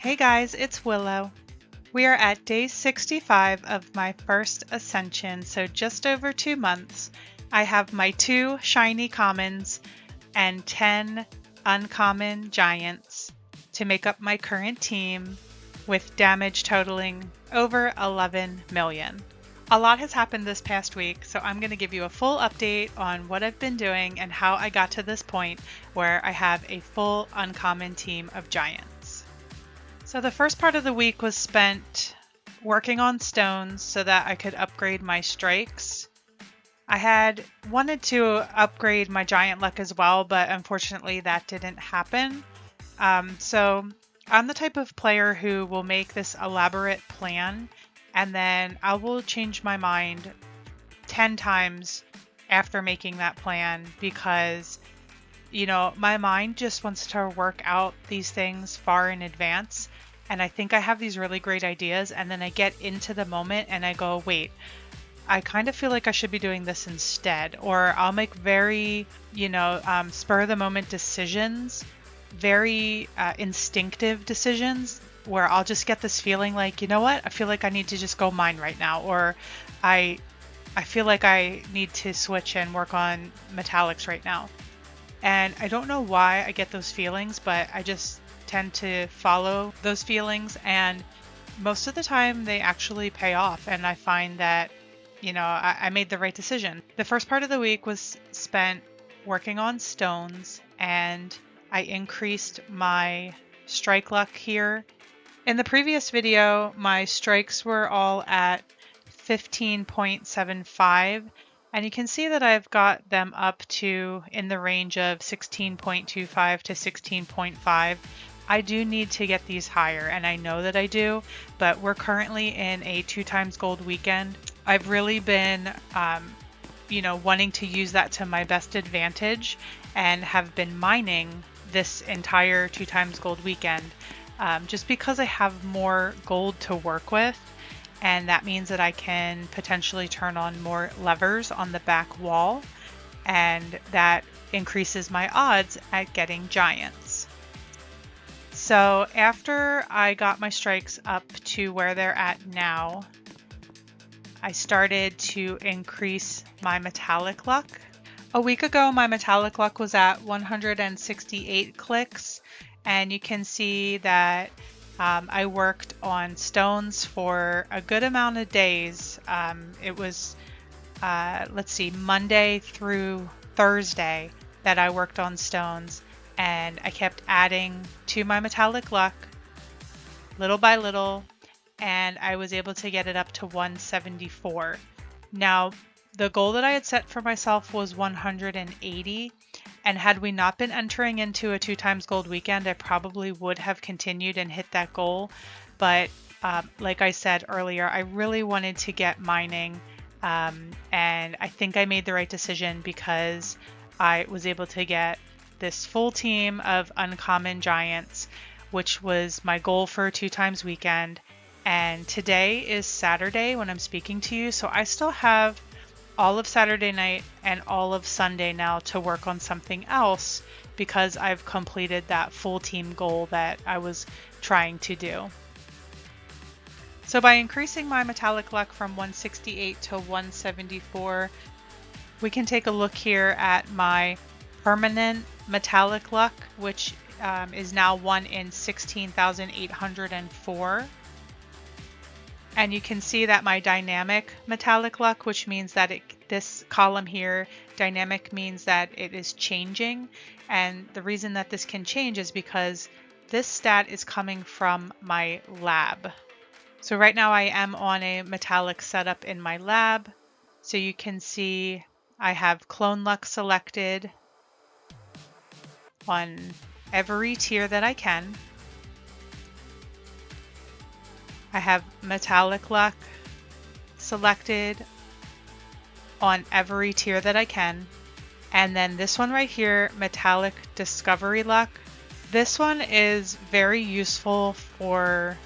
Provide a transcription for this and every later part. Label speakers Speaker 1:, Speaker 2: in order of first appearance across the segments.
Speaker 1: Hey guys, it's Willow. We are at day 65 of my first Ascension, so just over 2 months. I have my 2 shiny commons and 10 uncommon giants to make up my current team with damage totaling over 11 million. A lot has happened this past week, so I'm going to give you a full update on what I've been doing and how I got to this point where I have a full uncommon team of giants. So the first part of the week was spent working on stones so that I could upgrade my strikes. I had wanted to upgrade my giant luck as well, but unfortunately that didn't happen. So I'm the type of player who will make this elaborate plan and then I will change my mind 10 times after making that plan because my mind just wants to work out these things far in advance. And I think I have these really great ideas. And then I get into the moment and I go, wait, I kind of feel like I should be doing this instead. Or I'll make very, spur of the moment decisions, very instinctive decisions where I'll just get this feeling like, you know what? I feel like I need to just go mine right now. Or I feel like I need to switch and work on metallics right now. And I don't know why I get those feelings, but I just tend to follow those feelings. And most of the time they actually pay off. And I find that, I made the right decision. The first part of the week was spent working on stones and I increased my strike luck here. In the previous video, my strikes were all at 15.75. And you can see that I've got them up to in the range of 16.25 to 16.5. I do need to get these higher, and I know that I do, but we're currently in a 2x gold weekend. I've really been, wanting to use that to my best advantage and have been mining this entire 2x gold weekend just because I have more gold to work with. And that means that I can potentially turn on more levers on the back wall, and that increases my odds at getting giants. So after I got my strikes up to where they're at now, I started to increase my metallic luck. A week ago, my metallic luck was at 168 clicks, and you can see that I worked on stones for a good amount of days. It was, Monday through Thursday that I worked on stones, and I kept adding to my metallic luck little by little, and I was able to get it up to 174. Now, the goal that I had set for myself was 180. And had we not been entering into a 2x gold weekend, I probably would have continued and hit that goal. But like I said earlier, I really wanted to get mining. And I think I made the right decision because I was able to get this full team of uncommon giants, which was my goal for a 2x weekend. And today is Saturday when I'm speaking to you. So I still have all of Saturday night and all of Sunday now to work on something else because I've completed that full team goal that I was trying to do. So by increasing my metallic luck from 168 to 174, we can take a look here at my permanent metallic luck, which is now 1 in 16,804. And you can see that my dynamic metallic luck, which means that this column here, dynamic, means that it is changing. And the reason that this can change is because this stat is coming from my lab. So right now I am on a metallic setup in my lab. So you can see I have clone luck selected on every tier that I can. I have metallic luck selected on every tier that I can. And then this one right here, metallic discovery luck. This one is very useful for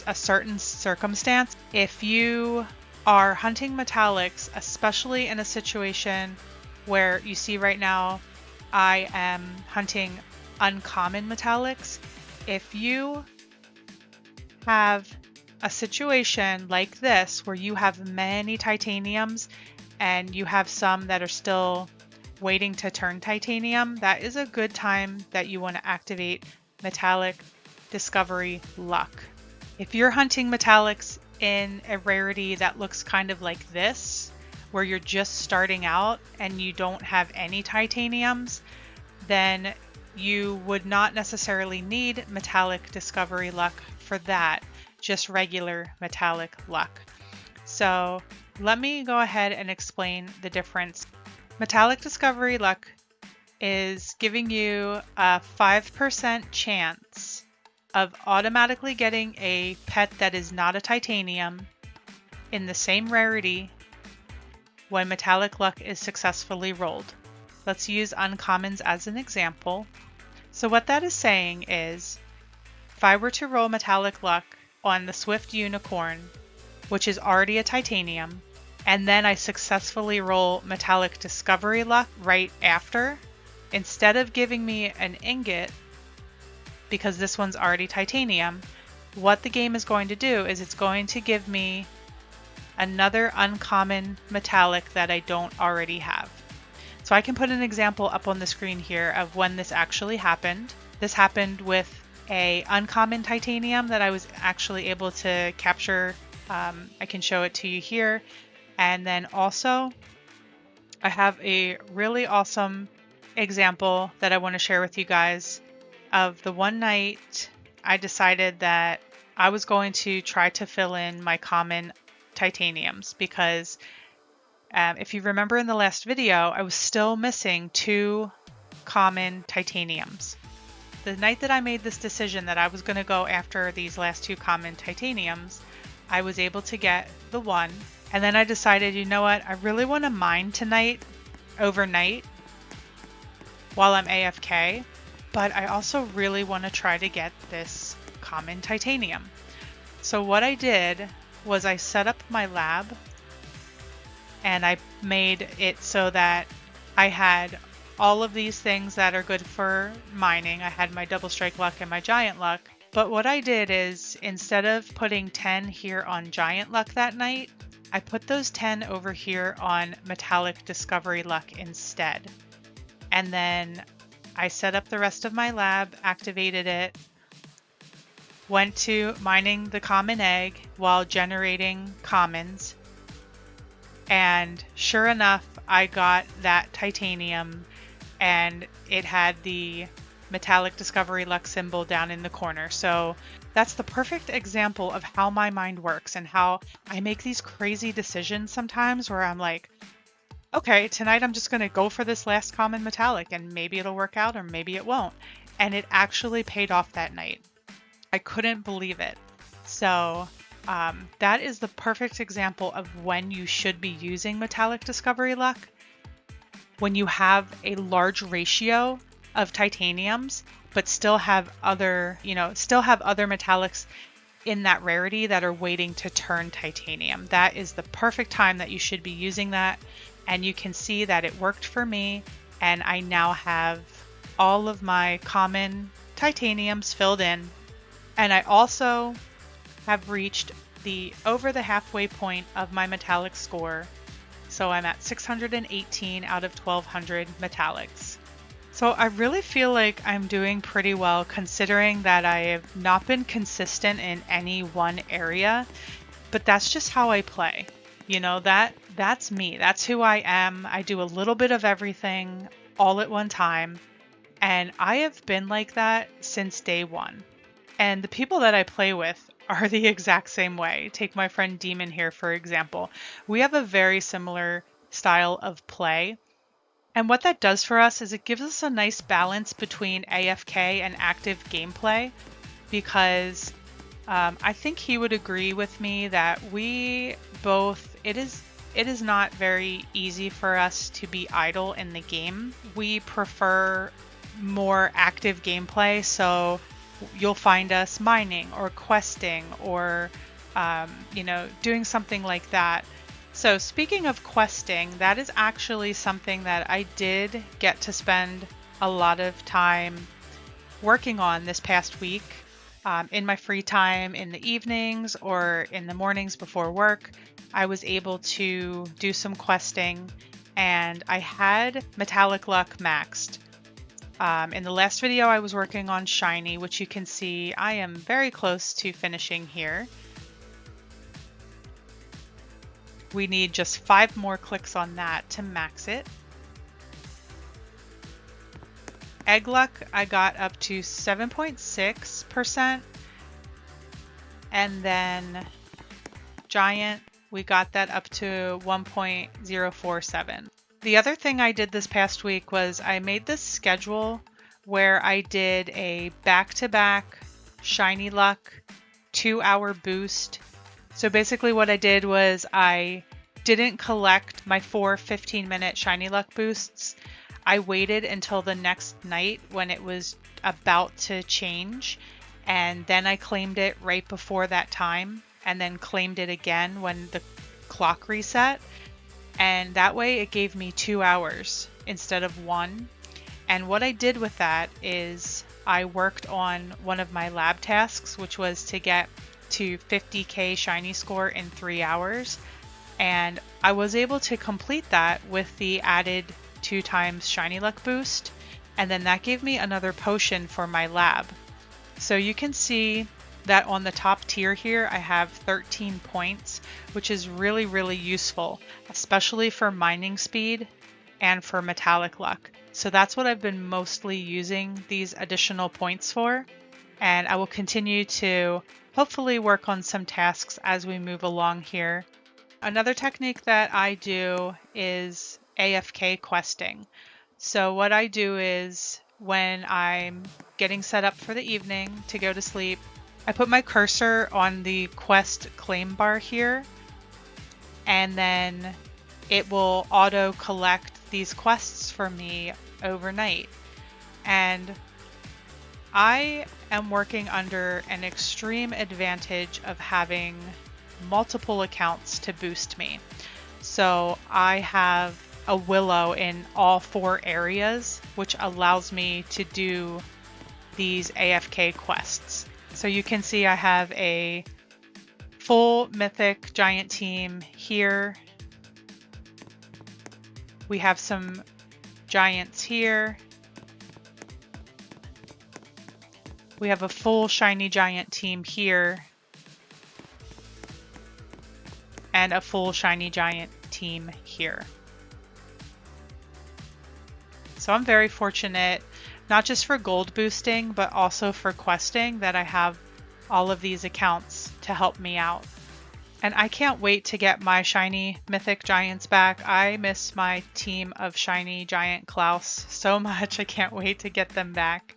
Speaker 1: a certain circumstance. If you are hunting metallics, especially in a situation where you see right now, I am hunting uncommon metallics. If you have a situation like this where you have many titaniums and you have some that are still waiting to turn titanium, that is a good time that you want to activate metallic discovery luck. If you're hunting metallics in a rarity that looks kind of like this, where you're just starting out and you don't have any titaniums, then you would not necessarily need metallic discovery luck for that, just regular metallic luck. So let me go ahead and explain the difference. Metallic discovery luck is giving you a 5% chance of automatically getting a pet that is not a titanium in the same rarity when metallic luck is successfully rolled. Let's use uncommons as an example. So what that is saying is, if I were to roll metallic luck on the Swift Unicorn, which is already a titanium, and then I successfully roll metallic discovery luck right after, instead of giving me an ingot, because this one's already titanium, what the game is going to do is it's going to give me another uncommon metallic that I don't already have. So I can put an example up on the screen here of when this actually happened. This happened with a uncommon titanium that I was actually able to capture. I can show it to you here. And then also I have a really awesome example that I want to share with you guys of the one night I decided that I was going to try to fill in my common titaniums because if you remember in the last video, I was still missing 2 common titaniums. The night that I made this decision that I was going to go after these last 2 common titaniums, I was able to get the one. And then I decided, you know what, I really want to mine tonight, overnight, while I'm AFK, but I also really want to try to get this common titanium. So what I did was I set up my lab and I made it so that I had all of these things that are good for mining. I had my double strike luck and my giant luck. But what I did is, instead of putting 10 here on giant luck that night, I put those 10 over here on metallic discovery luck instead. And then I set up the rest of my lab, activated it, went to mining the common egg while generating commons. And sure enough, I got that titanium and it had the metallic discovery luck symbol down in the corner. So that's the perfect example of how my mind works and how I make these crazy decisions sometimes where I'm like, okay, tonight I'm just going to go for this last common metallic and maybe it'll work out or maybe it won't. And it actually paid off that night. I couldn't believe it. So that is the perfect example of when you should be using metallic discovery luck. When you have a large ratio of titaniums, but still have other, other metallics in that rarity that are waiting to turn titanium. That is the perfect time that you should be using that. And you can see that it worked for me. And I now have all of my common titaniums filled in. And I also have reached over the halfway point of my metallic score. So I'm at 618 out of 1200 metallics. So I really feel like I'm doing pretty well considering that I have not been consistent in any one area, but that's just how I play. That's me. That's who I am. I do a little bit of everything all at one time. And I have been like that since day one. And the people that I play with are the exact same way. Take my friend Demon here, for example. We have a very similar style of play. And what that does for us is it gives us a nice balance between AFK and active gameplay, because I think he would agree with me that we both, it is not very easy for us to be idle in the game. We prefer more active gameplay, so you'll find us mining or questing or doing something like that. So speaking of questing, that is actually something that I did get to spend a lot of time working on this past week. in my free time in the evenings or in the mornings before work, I was able to do some questing, and I had Metallic Luck maxed. In the last video I was working on Shiny, which you can see I am very close to finishing here. We need just 5 more clicks on that to max it. Egg Luck, I got up to 7.6%, and then Giant, we got that up to 1.047. The other thing I did this past week was I made this schedule where I did a back-to-back Shiny Luck 2-hour boost. So basically what I did was I didn't collect my 4 15-minute Shiny Luck boosts. I waited until the next night when it was about to change, and then I claimed it right before that time, and then claimed it again when the clock reset. And that way it gave me 2 hours instead of 1. And what I did with that is I worked on one of my lab tasks, which was to get to 50k shiny score in 3 hours. And I was able to complete that with the added 2 times shiny luck boost, and then that gave me another potion for my lab. So you can see that on the top tier here I have 13 points, which is really, really useful, especially for mining speed and for metallic luck. So that's what I've been mostly using these additional points for, and I will continue to hopefully work on some tasks as we move along here. Another technique that I do is AFK questing. So what I do is when I'm getting set up for the evening to go to sleep, I put my cursor on the quest claim bar here, and then it will auto collect these quests for me overnight. And I am working under an extreme advantage of having multiple accounts to boost me. So I have a Willow in all 4 areas, which allows me to do these AFK quests. So you can see I have a full mythic giant team here. We have some giants here. We have a full shiny giant team here. And a full shiny giant team here. So I'm very fortunate, not just for gold boosting, but also for questing, that I have all of these accounts to help me out. And I can't wait to get my shiny mythic giants back. I miss my team of shiny giant Klaus so much. I can't wait to get them back.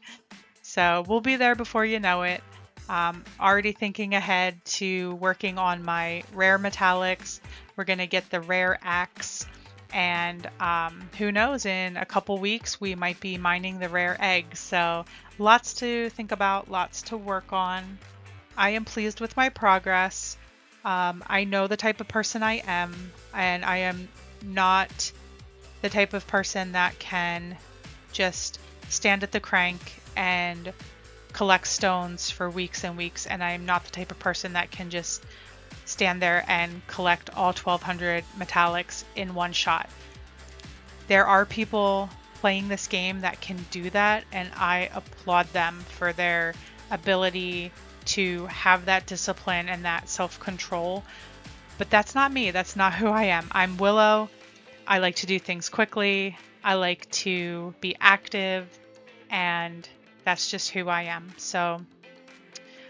Speaker 1: So we'll be there before you know it. Already thinking ahead to working on my rare metallics. We're going to get the rare axe. And who knows, in a couple weeks we might be mining the rare egg. So lots to think about, lots to work on. I am pleased with my progress. I know the type of person I am, and I am not the type of person that can just stand at the crank and collect stones for weeks and weeks, and I am not the type of person that can just stand there and collect all 1200 metallics in one shot. There are people playing this game that can do that, and I applaud them for their ability to have that discipline and that self-control. But that's not me. That's not who I am. I'm Willow. I like to do things quickly. I like to be active, and that's just who I am. So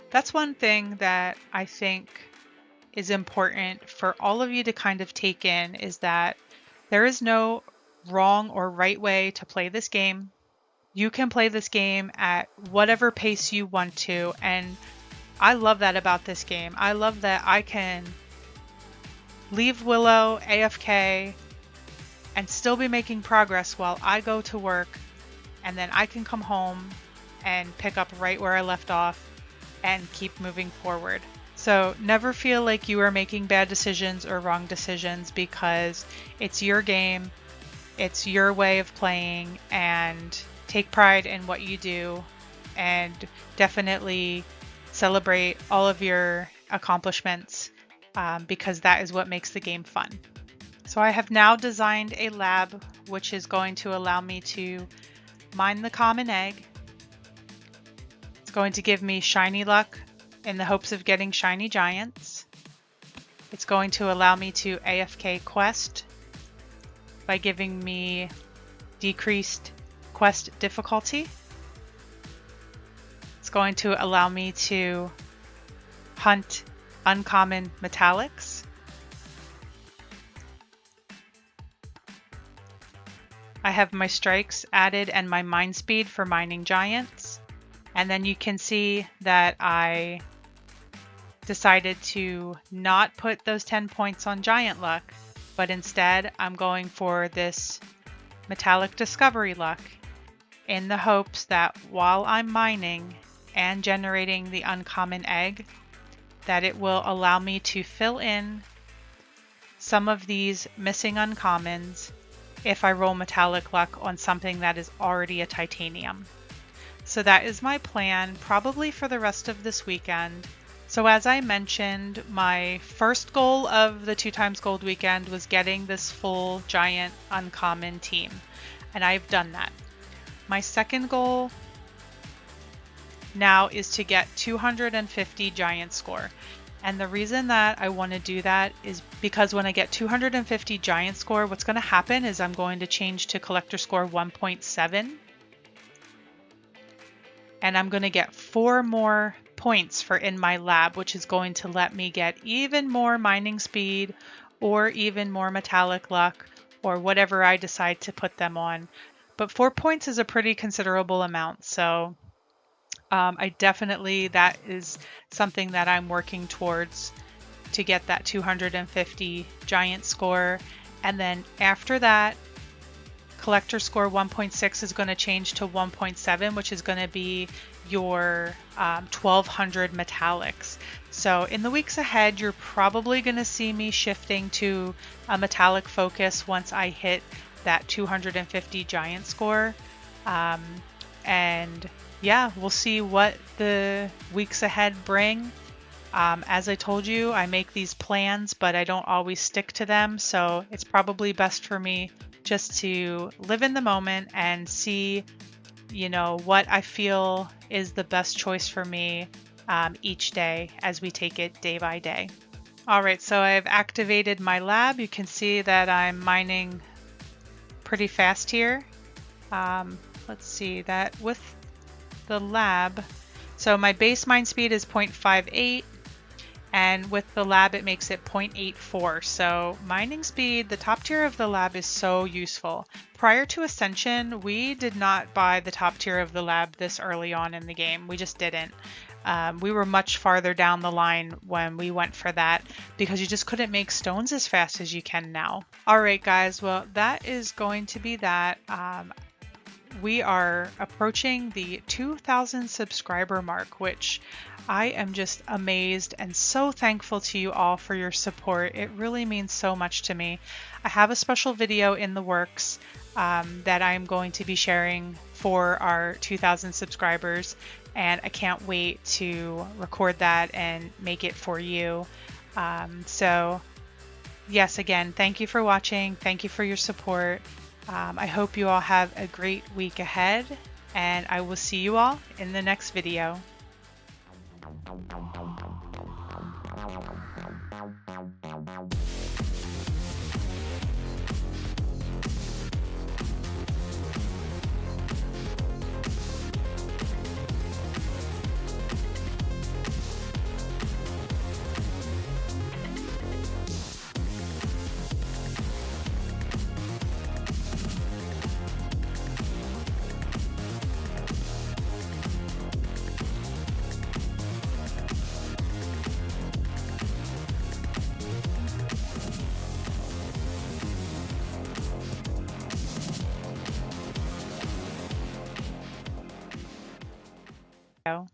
Speaker 1: that's one thing that I think is important for all of you to kind of take in, is that there is no wrong or right way to play this game. You can play this game at whatever pace you want to, and I love that about this game. I love that I can leave Willow AFK and still be making progress while I go to work, and then I can come home and pick up right where I left off and keep moving forward. So never feel like you are making bad decisions or wrong decisions, because it's your game, it's your way of playing, and take pride in what you do, and definitely celebrate all of your accomplishments because that is what makes the game fun. So I have now designed a lab which is going to allow me to mine the common egg. It's going to give me shiny luck in the hopes of getting shiny giants. It's going to allow me to AFK quest by giving me decreased quest difficulty. It's going to allow me to hunt uncommon metallics. I have my strikes added and my mine speed for mining giants. And then you can see that I decided to not put those 10 points on giant luck, but instead I'm going for this metallic discovery luck in the hopes that while I'm mining and generating the uncommon egg, that it will allow me to fill in some of these missing uncommons if I roll metallic luck on something that is already a titanium. So that is my plan, probably for the rest of this weekend. So as I mentioned, my first goal of the 2x gold weekend was getting this full giant uncommon team, and I've done that. My second goal now is to get 250 giant score. And the reason that I want to do that is because when I get 250 giant score, what's going to happen is I'm going to change to collector score 1.7. And I'm going to get 4 more points for in my lab, which is going to let me get even more mining speed or even more metallic luck or whatever I decide to put them on. But 4 points is a pretty considerable amount. So I definitely, that is something that I'm working towards to get that 250 giant score. And then after that, collector score 1.6 is going to change to 1.7, which is going to be your 1200 metallics. So in the weeks ahead, you're probably going to see me shifting to a metallic focus once I hit that 250 giant score. And yeah, we'll see what the weeks ahead bring. As I told you, I make these plans, but I don't always stick to them. So it's probably best for me just to live in the moment and see, you know, what I feel is the best choice for me each day as we take it day by day. All right, so I've activated my lab. You can see that I'm mining pretty fast here. Let's see that with the lab. So my base mine speed is 0.58, and with the lab it makes it 0.84. So mining speed, the top tier of the lab is so useful. Prior to Ascension, we did not buy the top tier of the lab this early on in the game. We just didn't. We were much farther down the line when we went for that because you just couldn't make stones as fast as you can now. All right, guys, well, that is going to be that. We are approaching the 2,000 subscriber mark, which I am just amazed and so thankful to you all for your support. It really means so much to me. I have a special video in the works that I'm going to be sharing for our 2,000 subscribers, and I can't wait to record that and make it for you. So yes, again, thank you for watching. Thank you for your support. I hope you all have a great week ahead, and I will see you all in the next video. Go.